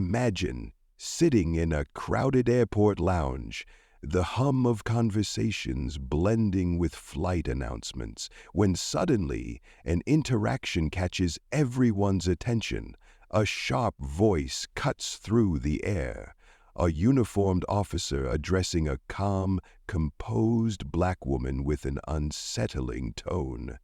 Imagine sitting in a crowded airport lounge, the hum of conversations blending with flight announcements, when suddenly an interaction catches everyone's attention. A sharp voice cuts through the air. A uniformed officer addressing a calm, composed black woman with an unsettling tone.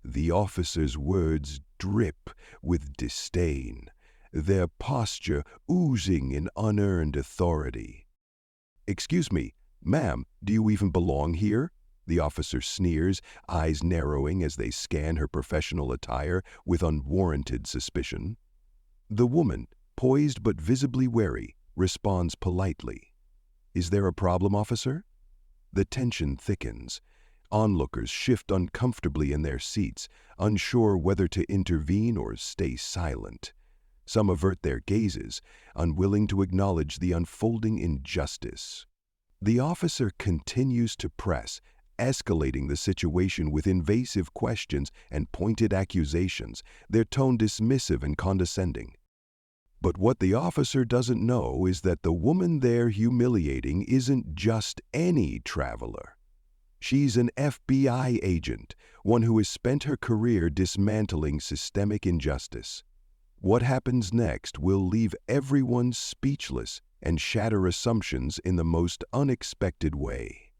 The officer's words drip with disdain, their posture oozing in unearned authority. "Excuse me, ma'am, do you even belong here?" The officer sneers, eyes narrowing as they scan her professional attire with unwarranted suspicion. The woman, poised but visibly wary, responds politely. "Is there a problem, officer?" The tension thickens. Onlookers shift uncomfortably in their seats, unsure whether to intervene or stay silent. Some avert their gazes, unwilling to acknowledge the unfolding injustice. The officer continues to press, escalating the situation with invasive questions and pointed accusations, their tone dismissive and condescending. But what the officer doesn't know is that the woman they're humiliating isn't just any traveler. She's an FBI agent, one who has spent her career dismantling systemic injustice. What happens next will leave everyone speechless and shatter assumptions in the most unexpected way.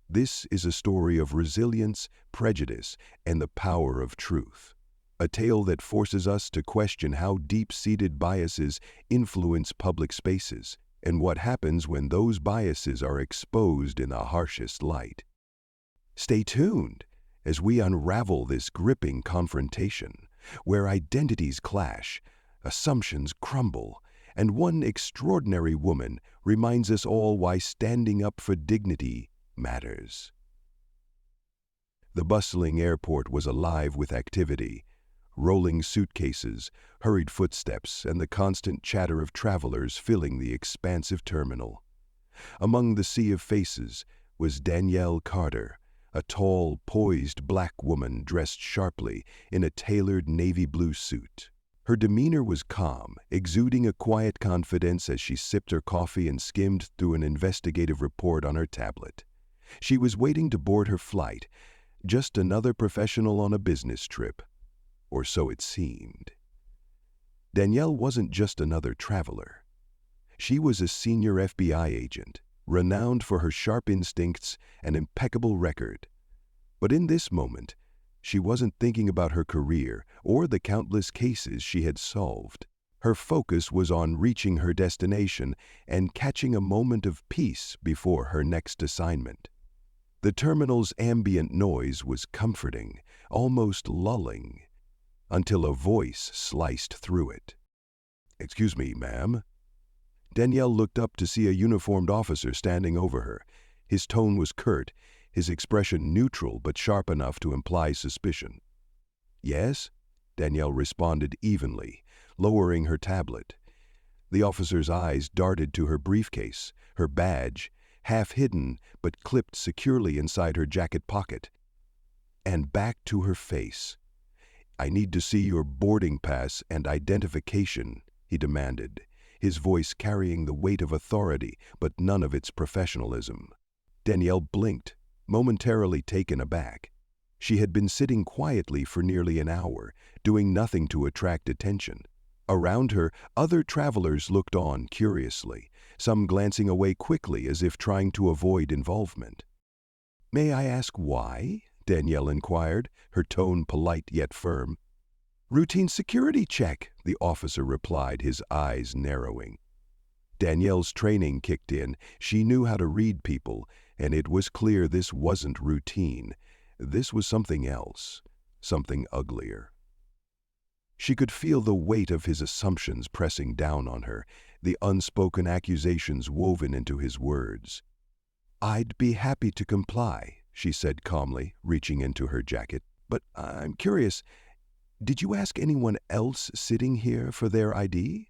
This is a story of resilience, prejudice, and the power of truth. A tale that forces us to question how deep-seated biases influence public spaces and what happens when those biases are exposed in the harshest light. Stay tuned as we unravel this gripping confrontation, where identities clash, assumptions crumble, and one extraordinary woman reminds us all why standing up for dignity matters. The bustling airport was alive with activity. Rolling suitcases, hurried footsteps, and the constant chatter of travelers filling the expansive terminal. Among the sea of faces was Danielle Carter, a tall, poised black woman dressed sharply in a tailored navy blue suit. Her demeanor was calm, exuding a quiet confidence as she sipped her coffee and skimmed through an investigative report on her tablet. She was waiting to board her flight, just another professional on a business trip. Or so it seemed. Danielle wasn't just another traveler. She was a senior FBI agent, renowned for her sharp instincts and impeccable record. But in this moment, she wasn't thinking about her career or the countless cases she had solved. Her focus was on reaching her destination and catching a moment of peace before her next assignment. The terminal's ambient noise was comforting, almost lulling, until a voice sliced through it. "Excuse me, ma'am." Danielle looked up to see a uniformed officer standing over her. His tone was curt, his expression neutral but sharp enough to imply suspicion. "Yes?" Danielle responded evenly, lowering her tablet. The officer's eyes darted to her briefcase, her badge, half hidden but clipped securely inside her jacket pocket, and back to her face. "I need to see your boarding pass and identification," he demanded, his voice carrying the weight of authority but none of its professionalism. Danielle blinked, momentarily taken aback. She had been sitting quietly for nearly an hour, doing nothing to attract attention. Around her, other travelers looked on curiously, some glancing away quickly as if trying to avoid involvement. "May I ask why?" Danielle inquired, her tone polite yet firm. "Routine security check," the officer replied, his eyes narrowing. Danielle's training kicked in. She knew how to read people, and it was clear this wasn't routine. This was something else, something uglier. She could feel the weight of his assumptions pressing down on her, the unspoken accusations woven into his words. "I'd be happy to comply," she said calmly, reaching into her jacket. "But I'm curious, did you ask anyone else sitting here for their ID?"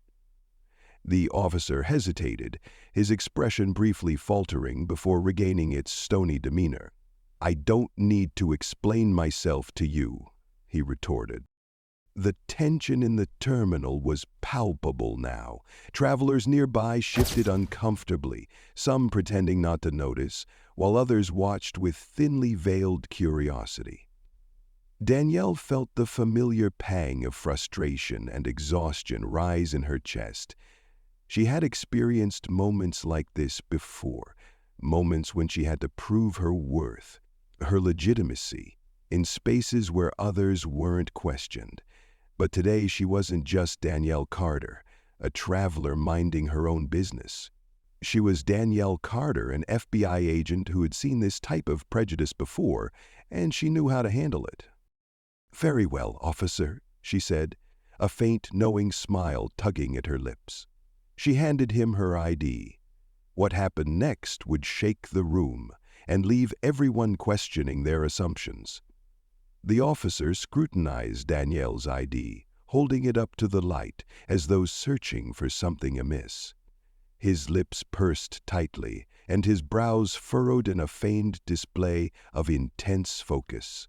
The officer hesitated, his expression briefly faltering before regaining its stony demeanor. "I don't need to explain myself to you," he retorted. The tension in the terminal was palpable now. Travelers nearby shifted uncomfortably, some pretending not to notice, while others watched with thinly veiled curiosity. Danielle felt the familiar pang of frustration and exhaustion rise in her chest. She had experienced moments like this before, moments when she had to prove her worth, her legitimacy, in spaces where others weren't questioned. But today she wasn't just Danielle Carter, a traveler minding her own business. She was Danielle Carter, an FBI agent who had seen this type of prejudice before, and she knew how to handle it. "Very well, officer," she said, a faint, knowing smile tugging at her lips. She handed him her ID. What happened next would shake the room and leave everyone questioning their assumptions. The officer scrutinized Danielle's ID, holding it up to the light as though searching for something amiss. His lips pursed tightly, and his brows furrowed in a feigned display of intense focus.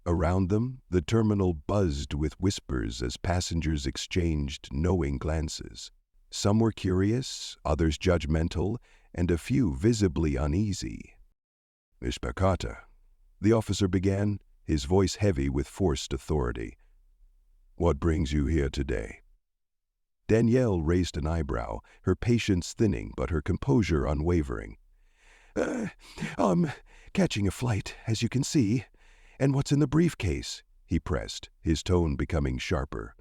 Around them, the terminal buzzed with whispers as passengers exchanged knowing glances. Some were curious, others judgmental, and a few visibly uneasy. "Miss Carter," the officer began, his voice heavy with forced authority. "What brings you here today?" Danielle raised an eyebrow, her patience thinning but her composure unwavering. I'm catching a flight, as you can see. And what's in the briefcase?" he pressed, his tone becoming sharper.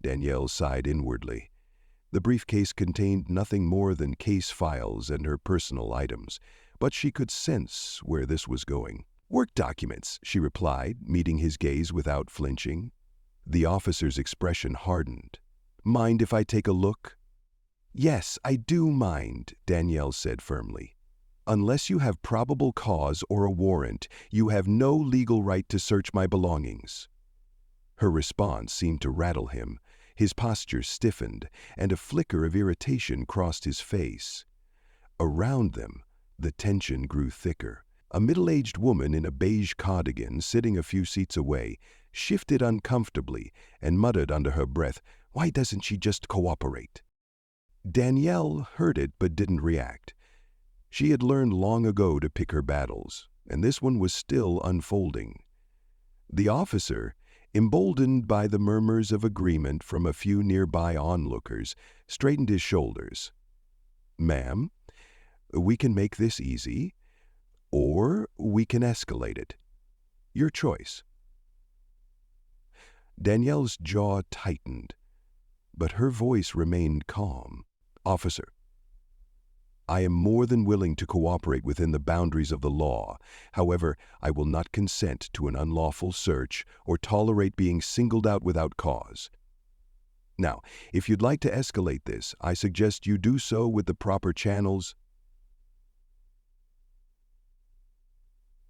Danielle sighed inwardly. The briefcase contained nothing more than case files and her personal items, but she could sense where this was going. "Work documents," she replied, meeting his gaze without flinching. The officer's expression hardened. "Mind if I take a look?" "Yes, I do mind," Danielle said firmly. "Unless you have probable cause or a warrant, you have no legal right to search my belongings." Her response seemed to rattle him. His posture stiffened, and a flicker of irritation crossed his face. Around them, the tension grew thicker. A middle-aged woman in a beige cardigan, sitting a few seats away, shifted uncomfortably and muttered under her breath, "Why doesn't she just cooperate?" Danielle heard it but didn't react. She had learned long ago to pick her battles, and this one was still unfolding. The officer, emboldened by the murmurs of agreement from a few nearby onlookers, straightened his shoulders. "Ma'am, we can make this easy, or we can escalate it. Your choice." Danielle's jaw tightened, but her voice remained calm. "Officer, I am more than willing to cooperate within the boundaries of the law. However, I will not consent to an unlawful search or tolerate being singled out without cause. Now, if you'd like to escalate this, I suggest you do so with the proper channels."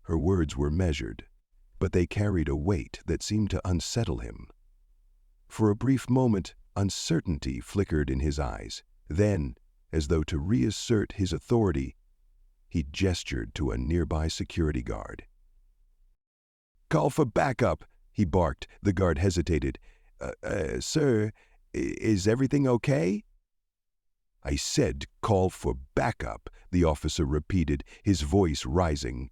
Her words were measured, but they carried a weight that seemed to unsettle him. For a brief moment, uncertainty flickered in his eyes. Then, as though to reassert his authority, he gestured to a nearby security guard. "Call for backup," he barked. The guard hesitated. Sir, is everything okay?" "I said call for backup," the officer repeated, his voice rising.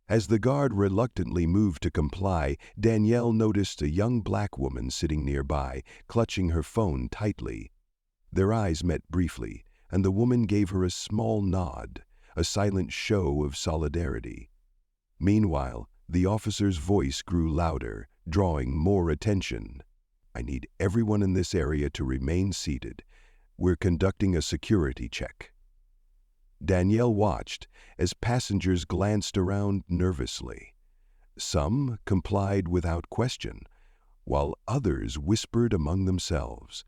As the guard reluctantly moved to comply, Danielle noticed a young black woman sitting nearby, clutching her phone tightly. Their eyes met briefly, and the woman gave her a small nod, a silent show of solidarity. Meanwhile, the officer's voice grew louder, drawing more attention. "I need everyone in this area to remain seated. We're conducting a security check." Danielle watched as passengers glanced around nervously. Some complied without question, while others whispered among themselves.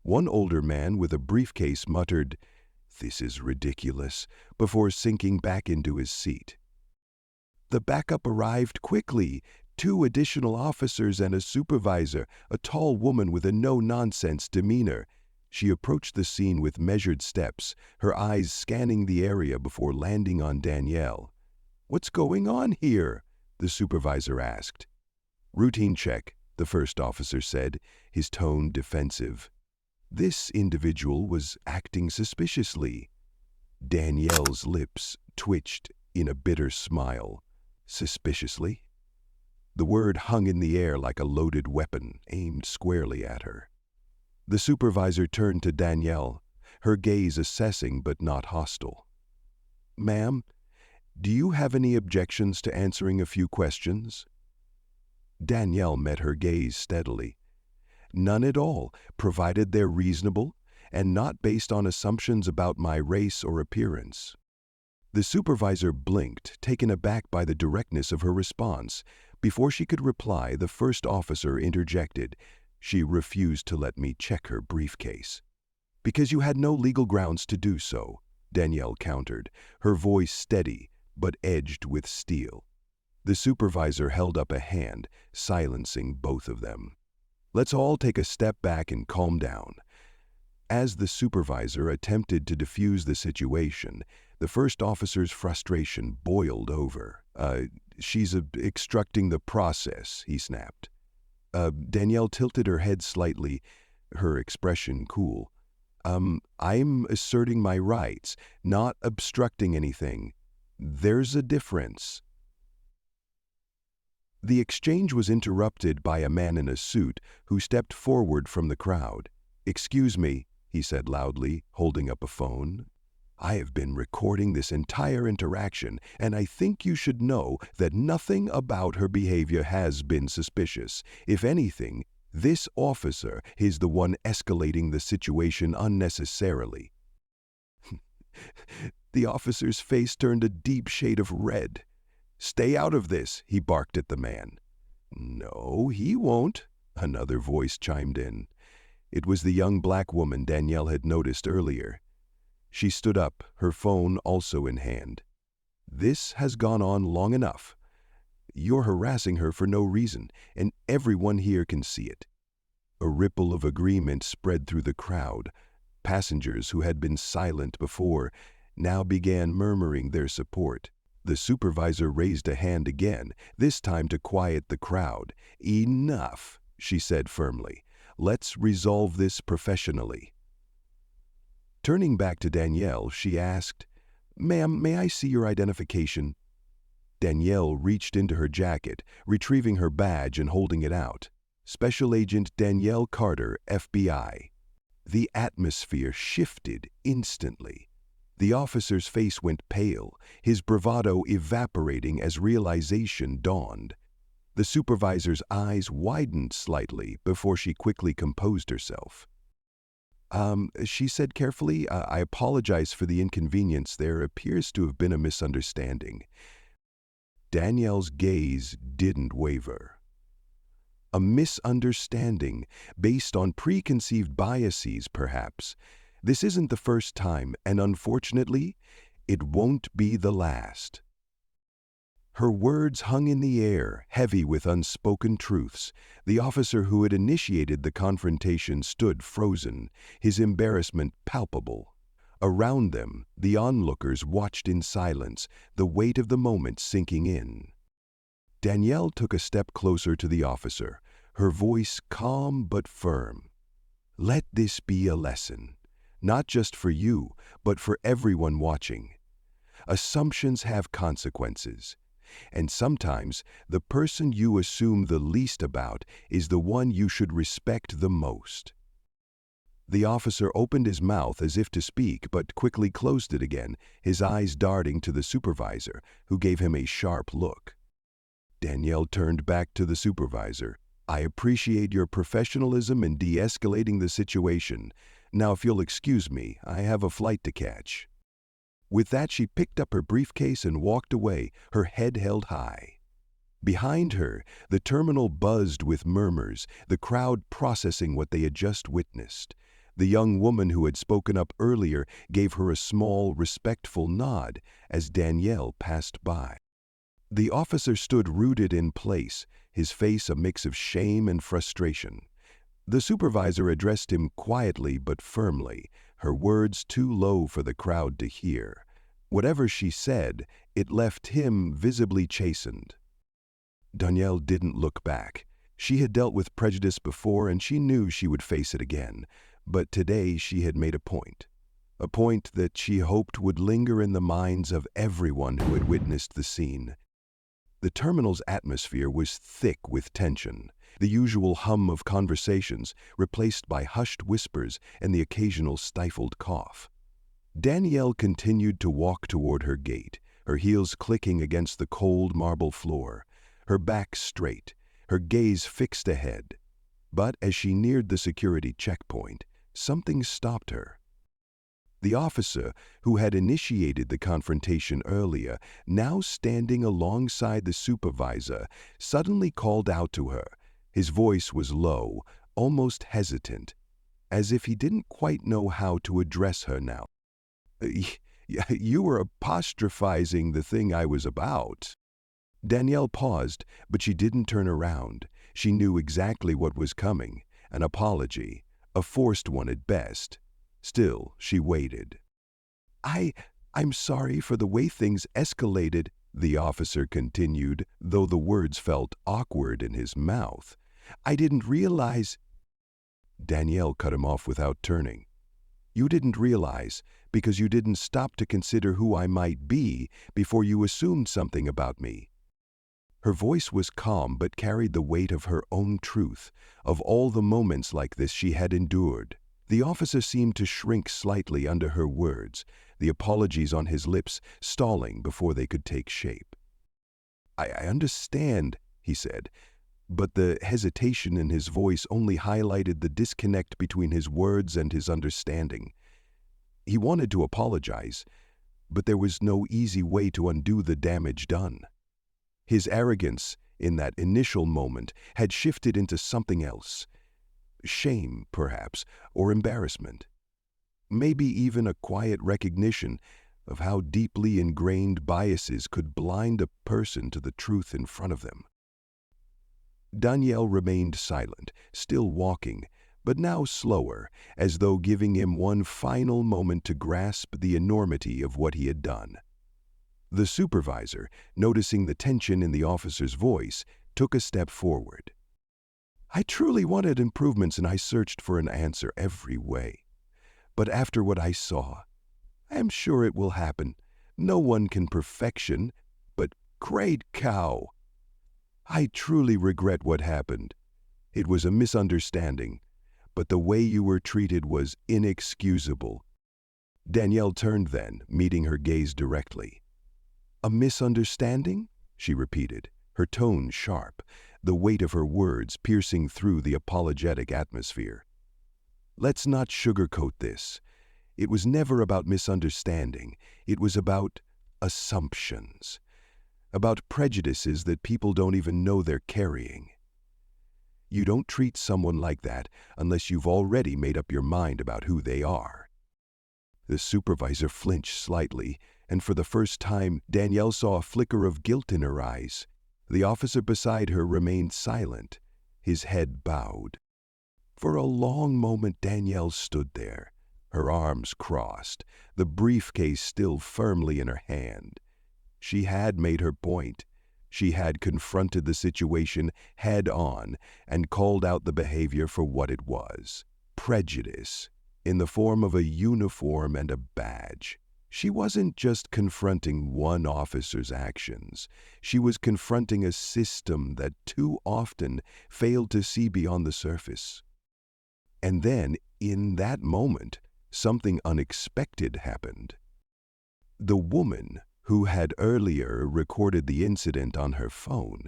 One older man with a briefcase muttered, "This is ridiculous," before sinking back into his seat. The backup arrived quickly. 2 additional officers and a supervisor, a tall woman with a no-nonsense demeanor. She approached the scene with measured steps, her eyes scanning the area before landing on Danielle. "What's going on here?" the supervisor asked. "Routine check," the first officer said, his tone defensive. This individual was acting suspiciously. Danielle's lips twitched in a bitter smile. Suspiciously? The word hung in the air like a loaded weapon aimed squarely at her. The supervisor turned to Danielle, her gaze assessing but not hostile. "Ma'am, do you have any objections to answering a few questions?" Danielle met her gaze steadily. "None at all, provided they're reasonable and not based on assumptions about my race or appearance." The supervisor blinked, taken aback by the directness of her response. Before she could reply, the first officer interjected. "She refused to let me check her briefcase." "Because you had no legal grounds to do so," Danielle countered, her voice steady but edged with steel. The supervisor held up a hand, silencing both of them. "Let's all take a step back and calm down." As the supervisor attempted to defuse the situation, the first officer's frustration boiled over. She's obstructing the process," he snapped. Danielle tilted her head slightly, her expression cool. I'm asserting my rights, not obstructing anything. There's a difference." The exchange was interrupted by a man in a suit who stepped forward from the crowd. "Excuse me," he said loudly, holding up a phone. "I have been recording this entire interaction, and I think you should know that nothing about her behavior has been suspicious. If anything, this officer is the one escalating the situation unnecessarily." The officer's face turned a deep shade of red. "Stay out of this," he barked at the man. "No, he won't," another voice chimed in. It was the young black woman Danielle had noticed earlier. She stood up, her phone also in hand. "This has gone on long enough. You're harassing her for no reason, and everyone here can see it." A ripple of agreement spread through the crowd. Passengers who had been silent before now began murmuring their support. The supervisor raised a hand again, this time to quiet the crowd. "Enough," she said firmly. "Let's resolve this professionally." Turning back to Danielle, she asked, "Ma'am, may I see your identification?" Danielle reached into her jacket, retrieving her badge and holding it out. "Special Agent Danielle Carter, FBI." The atmosphere shifted instantly. The officer's face went pale, his bravado evaporating as realization dawned. The supervisor's eyes widened slightly before she quickly composed herself. She said carefully, "I apologize for the inconvenience. There appears to have been a misunderstanding." Danielle's gaze didn't waver. A misunderstanding based on preconceived biases, perhaps. This isn't the first time, and unfortunately, it won't be the last. Her words hung in the air, heavy with unspoken truths. The officer who had initiated the confrontation stood frozen, his embarrassment palpable. Around them, the onlookers watched in silence, the weight of the moment sinking in. Danielle took a step closer to the officer, her voice calm but firm. "Let this be a lesson, not just for you, but for everyone watching. Assumptions have consequences, and sometimes the person you assume the least about is the one you should respect the most." The officer opened his mouth as if to speak, but quickly closed it again, his eyes darting to the supervisor, who gave him a sharp look. Danielle turned back to the supervisor. "I appreciate your professionalism in de-escalating the situation. Now, if you'll excuse me, I have a flight to catch." With that, she picked up her briefcase and walked away, her head held high. Behind her, the terminal buzzed with murmurs, the crowd processing what they had just witnessed. The young woman who had spoken up earlier gave her a small, respectful nod as Danielle passed by. The officer stood rooted in place, his face a mix of shame and frustration. The supervisor addressed him quietly but firmly, her words too low for the crowd to hear. Whatever she said, it left him visibly chastened. Danielle didn't look back. She had dealt with prejudice before and she knew she would face it again, but today she had made a point that she hoped would linger in the minds of everyone who had witnessed the scene. The terminal's atmosphere was thick with tension, the usual hum of conversations replaced by hushed whispers and the occasional stifled cough. Danielle continued to walk toward her gate, her heels clicking against the cold marble floor, her back straight, her gaze fixed ahead. But as she neared the security checkpoint, something stopped her. The officer who had initiated the confrontation earlier, now standing alongside the supervisor, suddenly called out to her. His voice was low, almost hesitant, as if he didn't quite know how to address her now. You were apostrophizing the thing I was about." Danielle paused, but she didn't turn around. She knew exactly what was coming, an apology, a forced one at best. Still, she waited. I'm sorry for the way things escalated," the officer continued, though the words felt awkward in his mouth. "I didn't realize—" Danielle cut him off without turning. "You didn't realize because you didn't stop to consider who I might be before you assumed something about me." Her voice was calm but carried the weight of her own truth, of all the moments like this she had endured. The officer seemed to shrink slightly under her words, the apologies on his lips stalling before they could take shape. I understand," he said, but the hesitation in his voice only highlighted the disconnect between his words and his understanding. He wanted to apologize, but there was no easy way to undo the damage done. His arrogance, in that initial moment, had shifted into something else. Shame, perhaps, or embarrassment. Maybe even a quiet recognition of how deeply ingrained biases could blind a person to the truth in front of them. Danielle remained silent, still walking, but now slower, as though giving him one final moment to grasp the enormity of what he had done. The supervisor, noticing the tension in the officer's voice, took a step forward. "I truly wanted improvements and I searched for an answer every way. But after what I saw, I am sure it will happen. No one can perfection, but great cow! I truly regret what happened. It was a misunderstanding, but the way you were treated was inexcusable." Danielle turned then, meeting her gaze directly. "A misunderstanding?" she repeated, her tone sharp, the weight of her words piercing through the apologetic atmosphere. "Let's not sugarcoat this. It was never about misunderstanding. It was about assumptions, about prejudices that people don't even know they're carrying. You don't treat someone like that unless you've already made up your mind about who they are." The supervisor flinched slightly, and for the first time, Danielle saw a flicker of guilt in her eyes. The officer beside her remained silent, his head bowed. For a long moment, Danielle stood there, her arms crossed, the briefcase still firmly in her hand. She had made her point. She had confronted the situation head on and called out the behavior for what it was: prejudice, in the form of a uniform and a badge. She wasn't just confronting one officer's actions. She was confronting a system that too often failed to see beyond the surface. And then, in that moment, something unexpected happened. The woman who had earlier recorded the incident on her phone,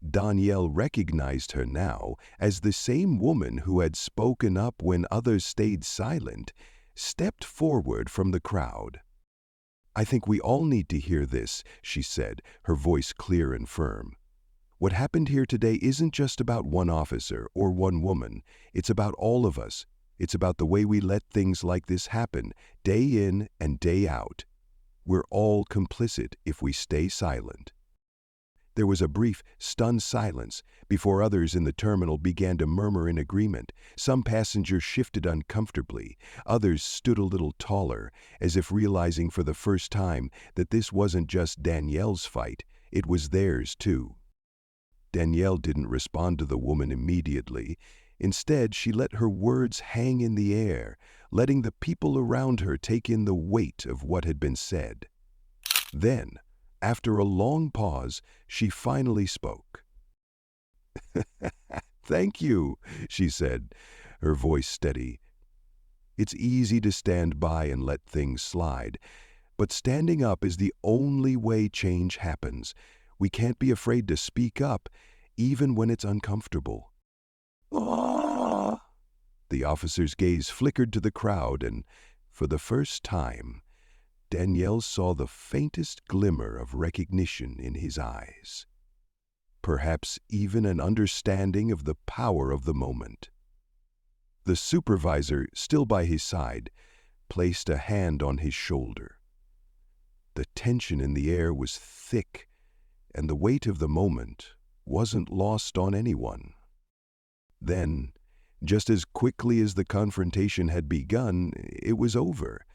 Danielle recognized her now as the same woman who had spoken up when others stayed silent, stepped forward from the crowd. "I think we all need to hear this," she said, her voice clear and firm. "What happened here today isn't just about one officer or one woman. It's about all of us. It's about the way we let things like this happen, day in and day out. We're all complicit if we stay silent." There was a brief, stunned silence before others in the terminal began to murmur in agreement. Some passengers shifted uncomfortably. Others stood a little taller, as if realizing for the first time that this wasn't just Danielle's fight, it was theirs too. Danielle didn't respond to the woman immediately. Instead, she let her words hang in the air, letting the people around her take in the weight of what had been said. Then, after a long pause, she finally spoke. "Thank you," she said, her voice steady. "It's easy to stand by and let things slide, but standing up is the only way change happens. We can't be afraid to speak up, even when it's uncomfortable." "Ah!" The officer's gaze flickered to the crowd, and for the first time, Danielle saw the faintest glimmer of recognition in his eyes. Perhaps even an understanding of the power of the moment. The supervisor, still by his side, placed a hand on his shoulder. The tension in the air was thick, and the weight of the moment wasn't lost on anyone. Then, just as quickly as the confrontation had begun, it was over.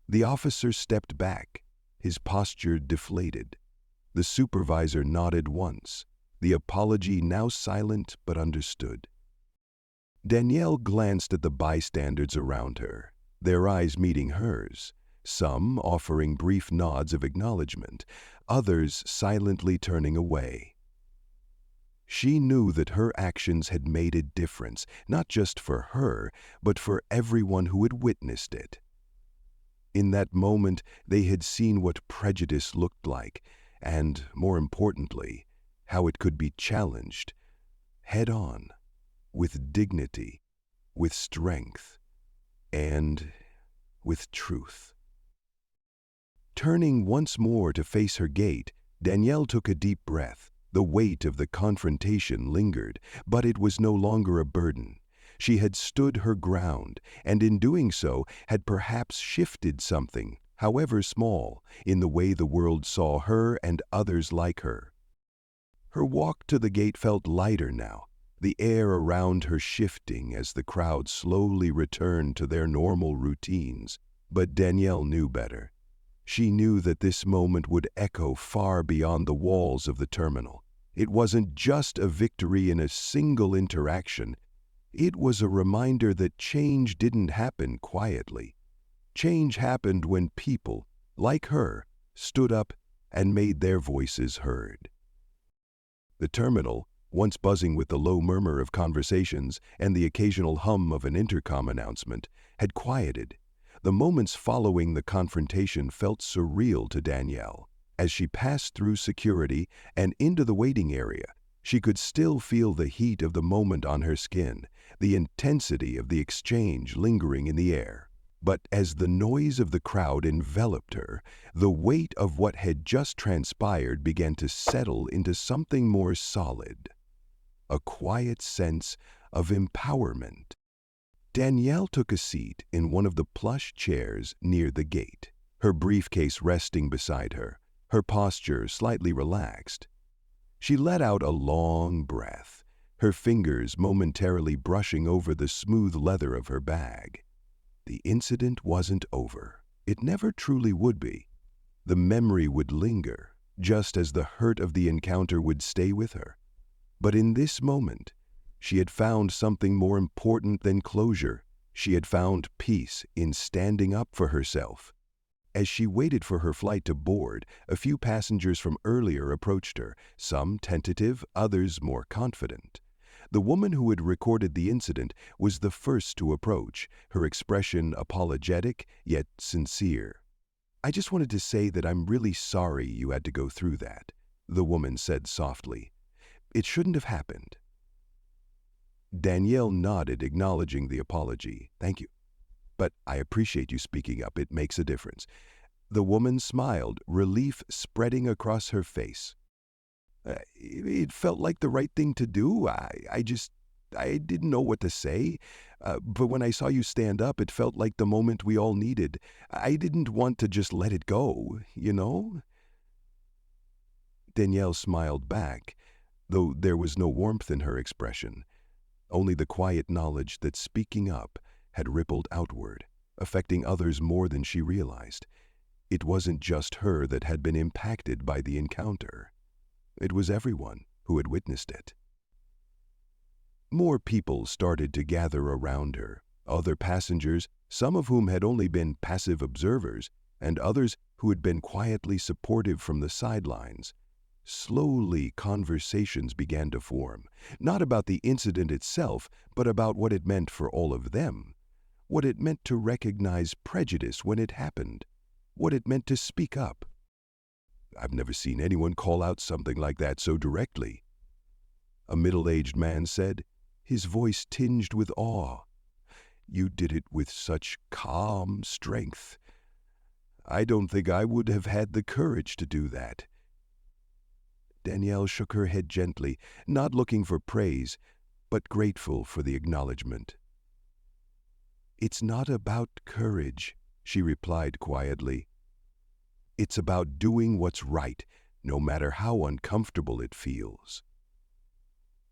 The officer stepped back, his posture deflated. The supervisor nodded once, the apology now silent but understood. Danielle glanced at the bystanders around her, their eyes meeting hers, some offering brief nods of acknowledgement, others silently turning away. She knew that her actions had made a difference, not just for her, but for everyone who had witnessed it. In that moment, they had seen what prejudice looked like, and, more importantly, how it could be challenged, head-on, with dignity, with strength, and with truth. Turning once more to face her gate, Danielle took a deep breath. The weight of the confrontation lingered, but it was no longer a burden. She had stood her ground, and in doing so had perhaps shifted something, however small, in the way the world saw her and others like her. Her walk to the gate felt lighter now, the air around her shifting as the crowd slowly returned to their normal routines. But Danielle knew better. She knew that this moment would echo far beyond the walls of the terminal. It wasn't just a victory in a single interaction. It was a reminder that change didn't happen quietly. Change happened when people, like her, stood up and made their voices heard. The terminal, once buzzing with the low murmur of conversations and the occasional hum of an intercom announcement, had quieted. The moments following the confrontation felt surreal to Danielle. As she passed through security and into the waiting area, she could still feel the heat of the moment on her skin, the intensity of the exchange lingering in the air. But as the noise of the crowd enveloped her, the weight of what had just transpired began to settle into something more solid. A quiet sense of empowerment. Danielle took a seat in one of the plush chairs near the gate, her briefcase resting beside her, her posture slightly relaxed. She let out a long breath, her fingers momentarily brushing over the smooth leather of her bag. The incident wasn't over. It never truly would be. The memory would linger, just as the hurt of the encounter would stay with her. But in this moment, she had found something more important than closure. She had found peace in standing up for herself. As she waited for her flight to board, a few passengers from earlier approached her, some tentative, others more confident. The woman who had recorded the incident was the first to approach, her expression apologetic yet sincere. "I just wanted to say that I'm really sorry you had to go through that," the woman said softly. "It shouldn't have happened." Danielle nodded, acknowledging the apology. "Thank you. But I appreciate you speaking up. It makes a difference." The woman smiled, relief spreading across her face. It felt like the right thing to do. I didn't know what to say. But when I saw you stand up, it felt like the moment we all needed. I didn't want to just let it go, you know?" Danielle smiled back, though there was no warmth in her expression, only the quiet knowledge that speaking up had rippled outward, affecting others more than she realized. It wasn't just her that had been impacted by the encounter. It was everyone who had witnessed it. More people started to gather around her, other passengers, some of whom had only been passive observers, and others who had been quietly supportive from the sidelines. Slowly, conversations began to form, not about the incident itself, but about what it meant for all of them, what it meant to recognize prejudice when it happened, what it meant to speak up. "I've never seen anyone call out something like that so directly," a middle-aged man said, his voice tinged with awe. "You did it with such calm strength. I don't think I would have had the courage to do that." Danielle shook her head gently, not looking for praise, but grateful for the acknowledgement. "It's not about courage," she replied quietly. "It's about doing what's right, no matter how uncomfortable it feels."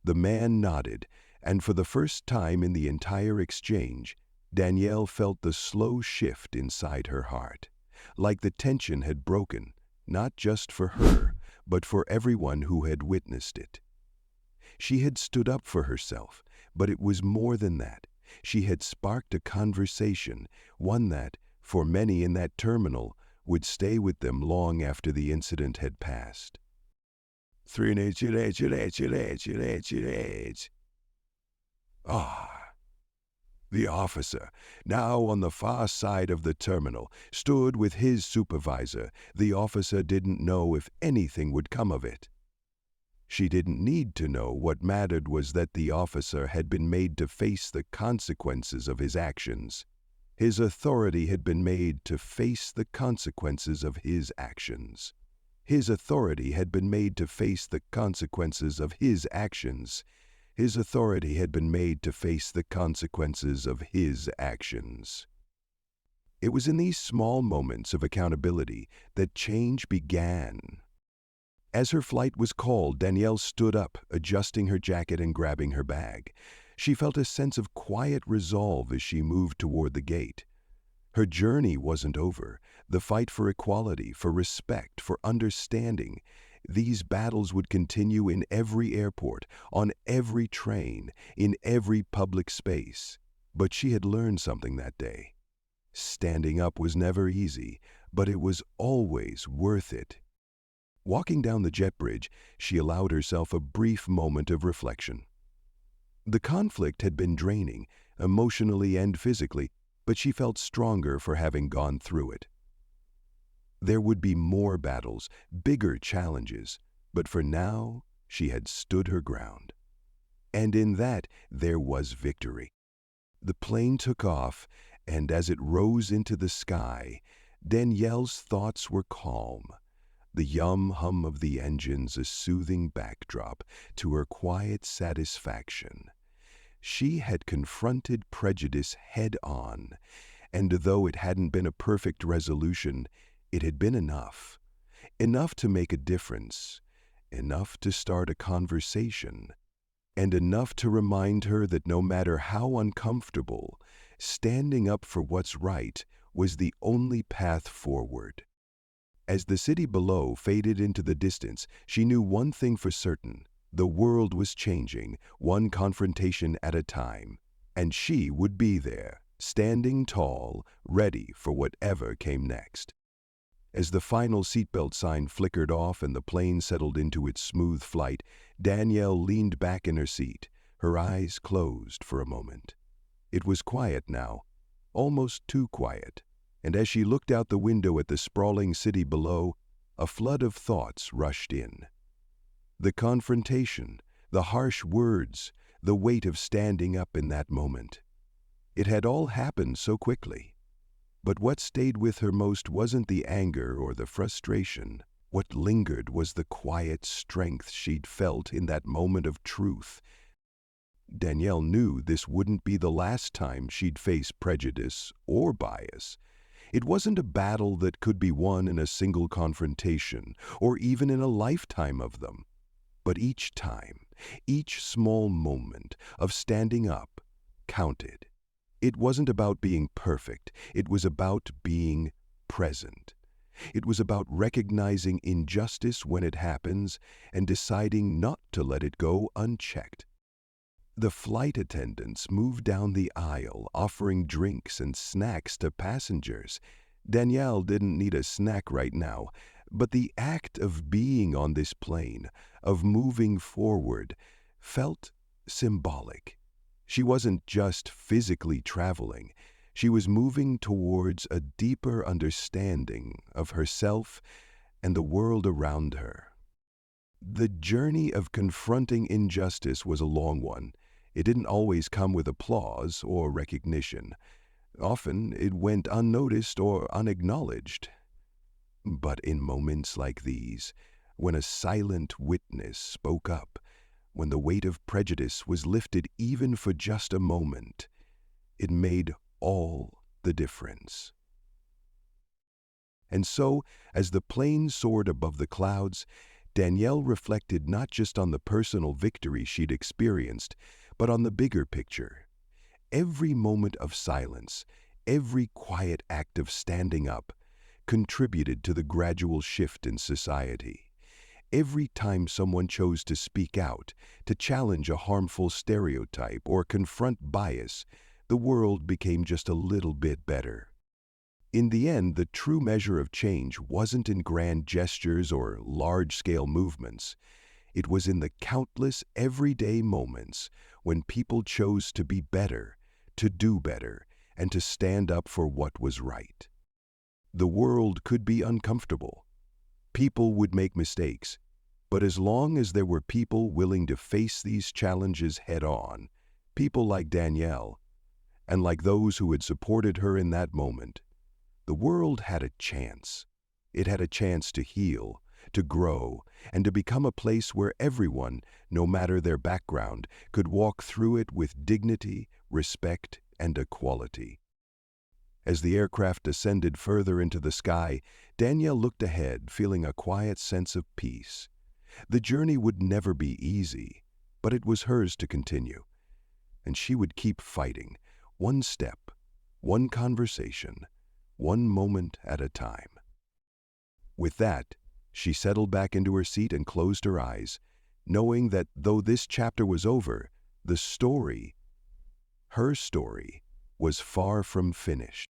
The man nodded, and for the first time in the entire exchange, Danielle felt the slow shift inside her heart, like the tension had broken, not just for her, but for everyone who had witnessed it. She had stood up for herself, but it was more than that. She had sparked a conversation, one that, for many in that terminal, would stay with them long after the incident had passed. Ah! The officer, now on the far side of the terminal, stood with his supervisor. The officer didn't know if anything would come of it. She didn't need to know. What mattered was that the officer had been made to face the consequences of his actions. His authority had been made to face the consequences of his actions. His authority had been made to face the consequences of his actions. His authority had been made to face the consequences of his actions. It was in these small moments of accountability that change began. As her flight was called, Danielle stood up, adjusting her jacket and grabbing her bag. She felt a sense of quiet resolve as she moved toward the gate. Her journey wasn't over. The fight for equality, for respect, for understanding, these battles would continue in every airport, on every train, in every public space. But she had learned something that day. Standing up was never easy, but it was always worth it. Walking down the jet bridge, she allowed herself a brief moment of reflection. The conflict had been draining, emotionally and physically, but she felt stronger for having gone through it. There would be more battles, bigger challenges, but for now, she had stood her ground. And in that, there was victory. The plane took off, and as it rose into the sky, Danielle's thoughts were calm. The hum of the engines a soothing backdrop to her quiet satisfaction. She had confronted prejudice head-on, and though it hadn't been a perfect resolution, it had been enough. Enough to make a difference, enough to start a conversation, and enough to remind her that no matter how uncomfortable, standing up for what's right was the only path forward. As the city below faded into the distance, she knew one thing for certain. The world was changing, one confrontation at a time, and she would be there, standing tall, ready for whatever came next. As the final seatbelt sign flickered off and the plane settled into its smooth flight, Danielle leaned back in her seat, her eyes closed for a moment. It was quiet now, almost too quiet, and as she looked out the window at the sprawling city below, a flood of thoughts rushed in. The confrontation, the harsh words, the weight of standing up in that moment. It had all happened so quickly. But what stayed with her most wasn't the anger or the frustration. What lingered was the quiet strength she'd felt in that moment of truth. Danielle knew this wouldn't be the last time she'd face prejudice or bias. It wasn't a battle that could be won in a single confrontation, or even in a lifetime of them. But each time, each small moment of standing up counted. It wasn't about being perfect, it was about being present. It was about recognizing injustice when it happens and deciding not to let it go unchecked. The flight attendants moved down the aisle, offering drinks and snacks to passengers. Danielle didn't need a snack right now, but the act of being on this plane, of moving forward, felt symbolic. She wasn't just physically traveling. She was moving towards a deeper understanding of herself and the world around her. The journey of confronting injustice was a long one. It didn't always come with applause or recognition. Often it went unnoticed or unacknowledged. But in moments like these, when a silent witness spoke up, when the weight of prejudice was lifted even for just a moment, it made all the difference. And so, as the plane soared above the clouds, Danielle reflected not just on the personal victory she'd experienced, but on the bigger picture. Every moment of silence, every quiet act of standing up, contributed to the gradual shift in society. Every time someone chose to speak out, to challenge a harmful stereotype or confront bias, the world became just a little bit better. In the end, the true measure of change wasn't in grand gestures or large-scale movements. It was in the countless everyday moments when people chose to be better, to do better, and to stand up for what was right. The world could be uncomfortable. People would make mistakes. But as long as there were people willing to face these challenges head-on, people like Danielle, and like those who had supported her in that moment, the world had a chance. It had a chance to heal, to grow, and to become a place where everyone, no matter their background, could walk through it with dignity, respect, and equality. As the aircraft ascended further into the sky, Danielle looked ahead, feeling a quiet sense of peace. The journey would never be easy, but it was hers to continue. And she would keep fighting, one step, one conversation, one moment at a time. With that, she settled back into her seat and closed her eyes, knowing that though this chapter was over, the story, her story, was far from finished.